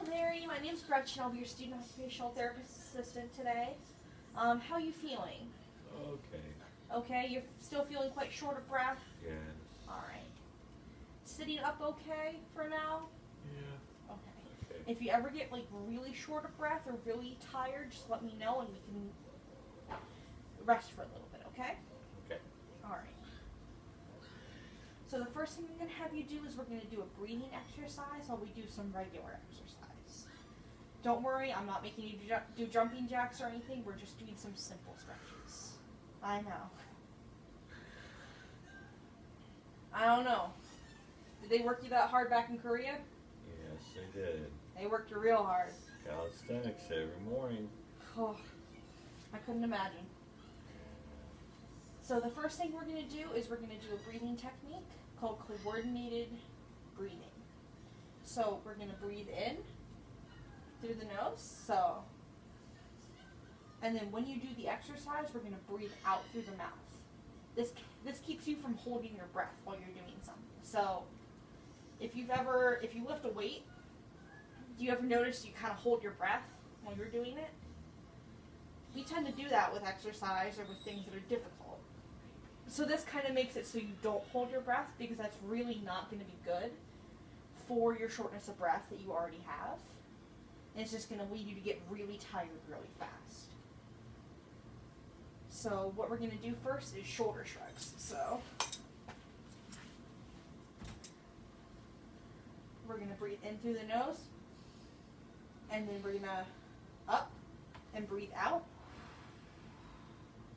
Larry. My name's Gretchen. I'll be your student occupational therapist assistant today. How are you feeling? Okay. Okay, you're still feeling quite short of breath? Yes. Alright. Sitting up okay for now? Yeah. Okay. Okay. If you ever get like really short of breath or really tired, just let me know and we can rest for a little bit, okay? Okay. Alright. So the first thing I'm going to have you do is we're going to do a breathing exercise while we do some regular exercise. Don't worry, I'm not making you do jumping jacks or anything. We're just doing some simple stretches. I know. I don't know. Did they work you that hard back in Korea? Yes, they did. They worked you real hard. Calisthenics every morning. Oh, I couldn't imagine. So the first thing we're going to do is we're going to do a breathing technique called coordinated breathing. So we're going to breathe in through the nose, so, and then when you do the exercise, we're going to breathe out through the mouth. This keeps you from holding your breath while you're doing something. So if you lift a weight, do you ever notice you kind of hold your breath while you're doing it? We tend to do that with exercise or with things that are difficult. So this kind of makes it so you don't hold your breath, because that's really not going to be good for your shortness of breath that you already have. And it's just going to lead you to get really tired really fast. So what we're going to do first is shoulder shrugs. So we're going to breathe in through the nose, and then we're going to up and breathe out.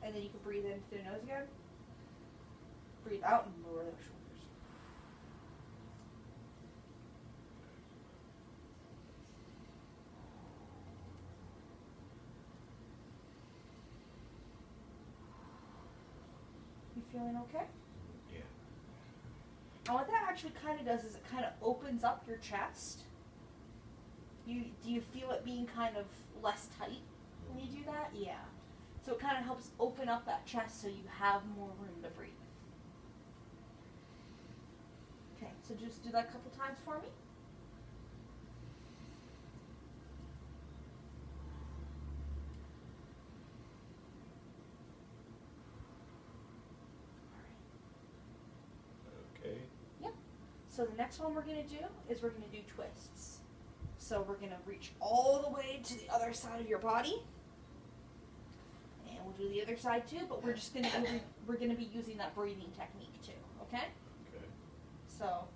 And then you can breathe in through the nose again. Breathe out and lower those shoulders. You feeling okay? Yeah. And what that actually kind of does is it kind of opens up your chest. Do you feel it being kind of less tight when you do that? Yeah. So it kind of helps open up that chest so you have more room to breathe. Okay, so just do that a couple times for me. Okay. Yep. So the next one we're going to do is we're going to do twists. So we're going to reach all the way to the other side of your body. And we'll do the other side too, but we're just going to be using that breathing technique too, okay? Okay. So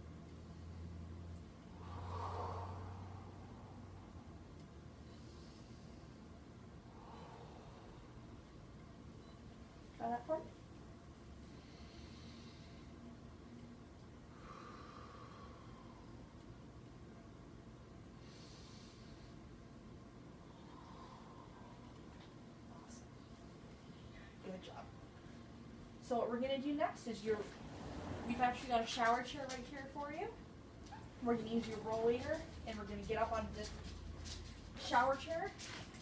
try that for me. Awesome. Good job. So what we're going to do next is we've actually got a shower chair right here for you. We're going to use your rollator, and we're going to get up onto this shower chair.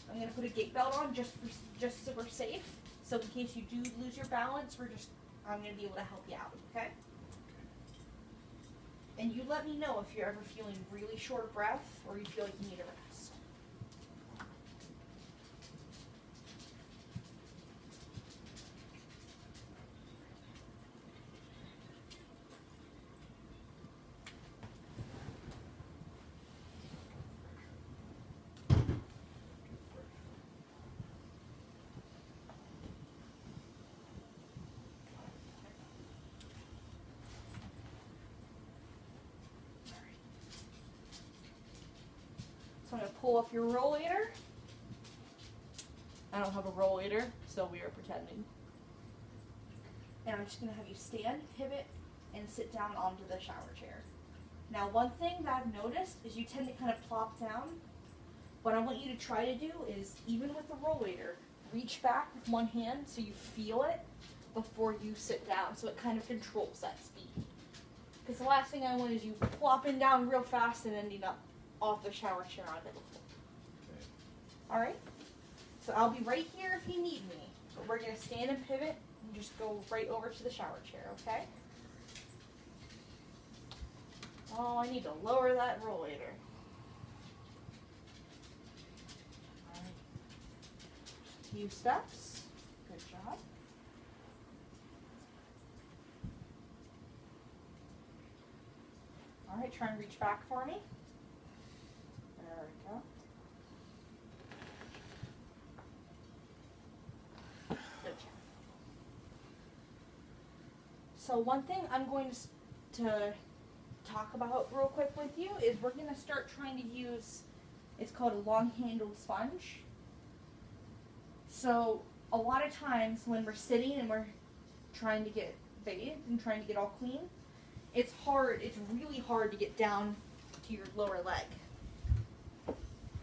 I'm going to put a gait belt on just so we're safe. So in case you do lose your balance, I'm going to be able to help you out, okay? And you let me know if you're ever feeling really short of breath or you feel like you need a rest. So I'm going to pull up your rollator. I don't have a rollator, so we are pretending. And I'm just going to have you stand, pivot, and sit down onto the shower chair. Now, one thing that I've noticed is you tend to kind of plop down. What I want you to try to do is, even with the rollator, reach back with one hand so you feel it before you sit down, so it kind of controls that speed. Because the last thing I want is you plopping down real fast and ending up off the shower chair onto the floor. Okay. Alright? So I'll be right here if you need me. But we're going to stand and pivot and just go right over to the shower chair, okay? Oh, I need to lower that rollator. few steps. Good job. All right, try and reach back for me. There we go. Good job. So one thing I'm going to talk about real quick with you is we're going to start trying to use, it's called a long-handled sponge. So a lot of times when we're sitting and we're trying to get bathed and trying to get all clean, it's really hard to get down to your lower leg.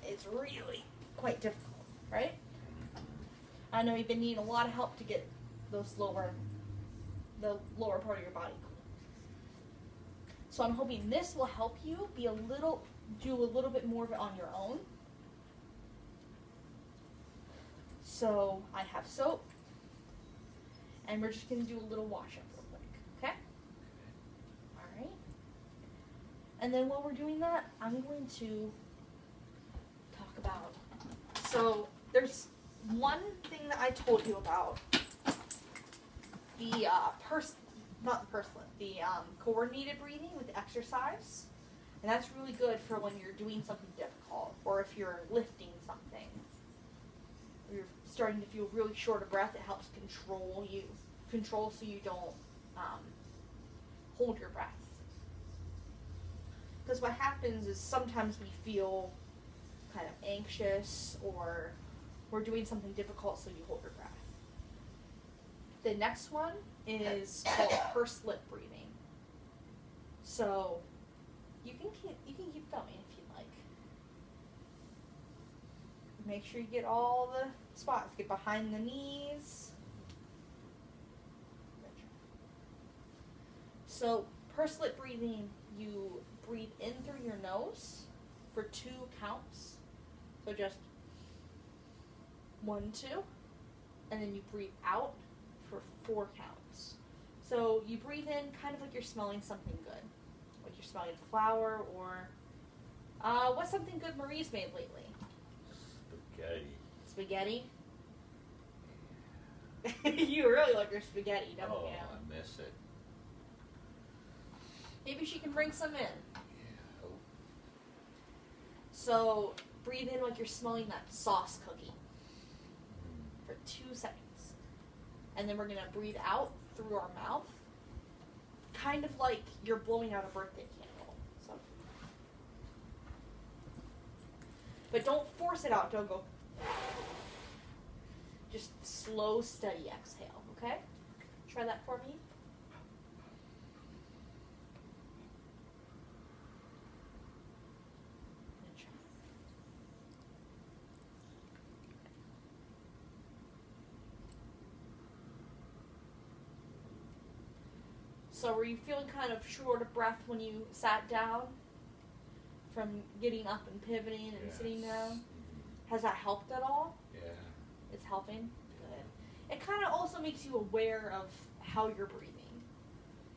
It's really quite difficult, right? I know you've been needing a lot of help to get the lower part of your body clean. So I'm hoping this will help you do a little bit more of it on your own. So I have soap, and we're just going to do a little wash up real quick, okay? All right. And then while we're doing that, I'm going to talk about, so there's one thing that I told you about, the coordinated breathing with exercise. And that's really good for when you're doing something difficult, or if you're lifting something. You're starting to feel really short of breath, it helps control so you don't hold your breath. Because what happens is sometimes we feel kind of anxious, or we're doing something difficult, so you hold your breath. The next one is called pursed lip breathing. So you can keep filming if you'd like. Make sure you get all the spots. Get behind the knees. So pursed lip breathing, you breathe in through your nose for 2 counts. So just 1, 2, and then you breathe out for 4 counts. So you breathe in kind of like you're smelling something good. Like you're smelling a flower, or what's something good Marie's made lately? Spaghetti? You really like your spaghetti, don't you? I miss it. Maybe she can bring some in. Yeah. So breathe in like you're smelling that sauce cookie for 2 seconds. And then we're going to breathe out through our mouth, kind of like you're blowing out a birthday candle. So, but don't force it out. Don't go. Just slow, steady exhale, okay? Try that for me. Good job. So were you feeling kind of short of breath when you sat down from getting up and pivoting and sitting down? Has that helped at all? Yeah. It's helping? Good. It kind of also makes you aware of how you're breathing,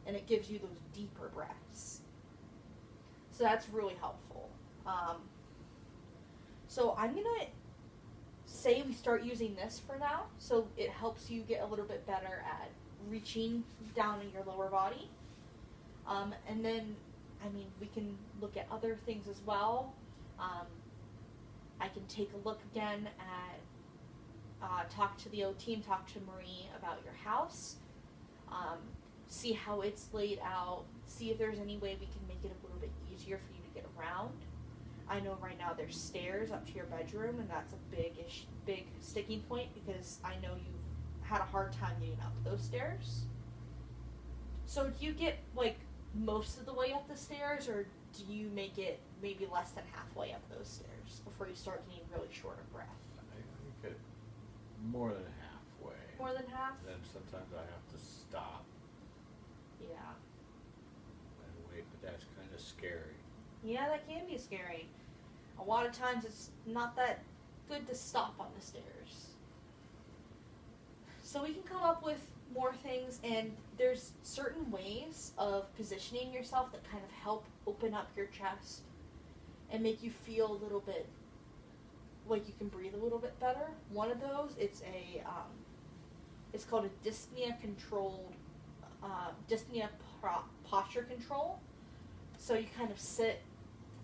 and it gives you those deeper breaths. So that's really helpful. So I'm going to say we start using this for now, so it helps you get a little bit better at reaching down in your lower body. And then, we can look at other things as well. I can take a look again at, talk to the OT and talk to Marie about your house, see how it's laid out, see if there's any way we can make it a little bit easier for you to get around. I know right now there's stairs up to your bedroom, and that's a big sticking point, because I know you've had a hard time getting up those stairs. So do you get most of the way up the stairs, or do you make it maybe less than halfway up those stairs before you start getting really short of breath? I get more than halfway. More than half? Then sometimes I have to stop Yeah. and wait, but that's kind of scary. Yeah, that can be scary. A lot of times it's not that good to stop on the stairs. So we can come up with more things, and there's certain ways of positioning yourself that kind of help open up your chest and make you feel a little bit like you can breathe a little bit better. One of those, it's called a dyspnea posture control. So you kind of sit,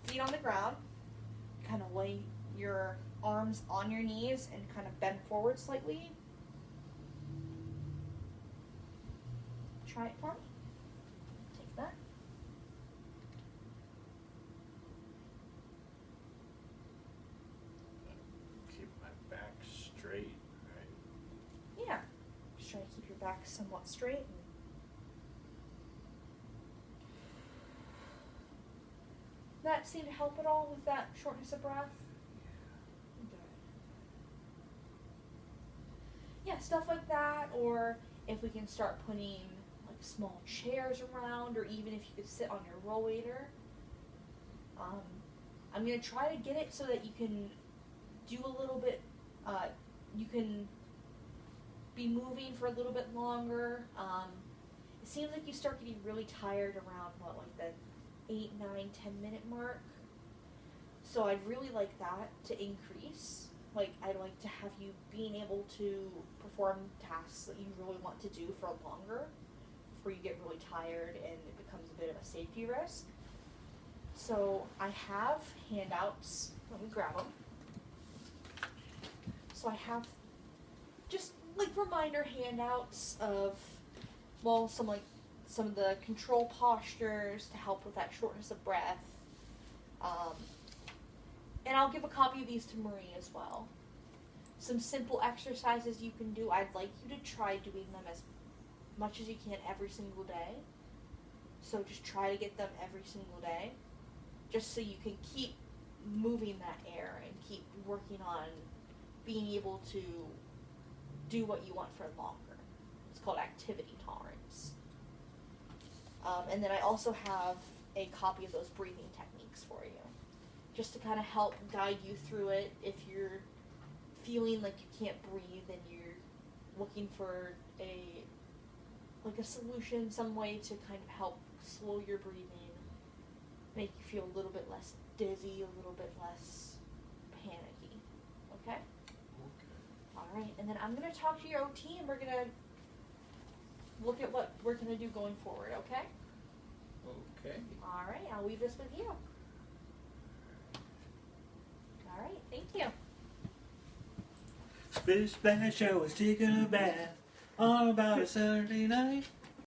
feet on the ground, kind of lay your arms on your knees and kind of bend forward slightly. Try it for me. Take that. Keep my back straight, right? Yeah. Just try to keep your back somewhat straight. That seem to help at all with that shortness of breath? Yeah, stuff like that, or if we can start putting like small chairs around, or even if you could sit on your rollator. I'm going to try to get it so that you can do a little bit, you can be moving for a little bit longer. It seems like you start getting really tired around, like the 8, 9, 10-minute mark. So I'd really like that to increase. Like, I'd like to have you being able to perform tasks that you really want to do for longer before you get really tired and it becomes a bit of a safety risk. So I have handouts. Let me grab them. So I have just like reminder handouts of, well, some of the control postures to help with that shortness of breath. And I'll give a copy of these to Marie as well. Some simple exercises you can do. I'd like you to try doing them as much as you can every single day. So just try to get them every single day, just so you can keep moving that air and keep working on being able to do what you want for longer. It's called activity tolerance. And then I also have a copy of those breathing techniques for you, just to kind of help guide you through it if you're feeling like you can't breathe and you're looking for a solution, some way to kind of help slow your breathing, make you feel a little bit less dizzy, a little bit less panicky. Okay? Okay. All right, and then I'm going to talk to your OT and we're going to look at what we're going to do going forward, okay? Okay. All right, I'll leave this with you. All right, thank you. Splish splash, I was taking a bath on about a Saturday night.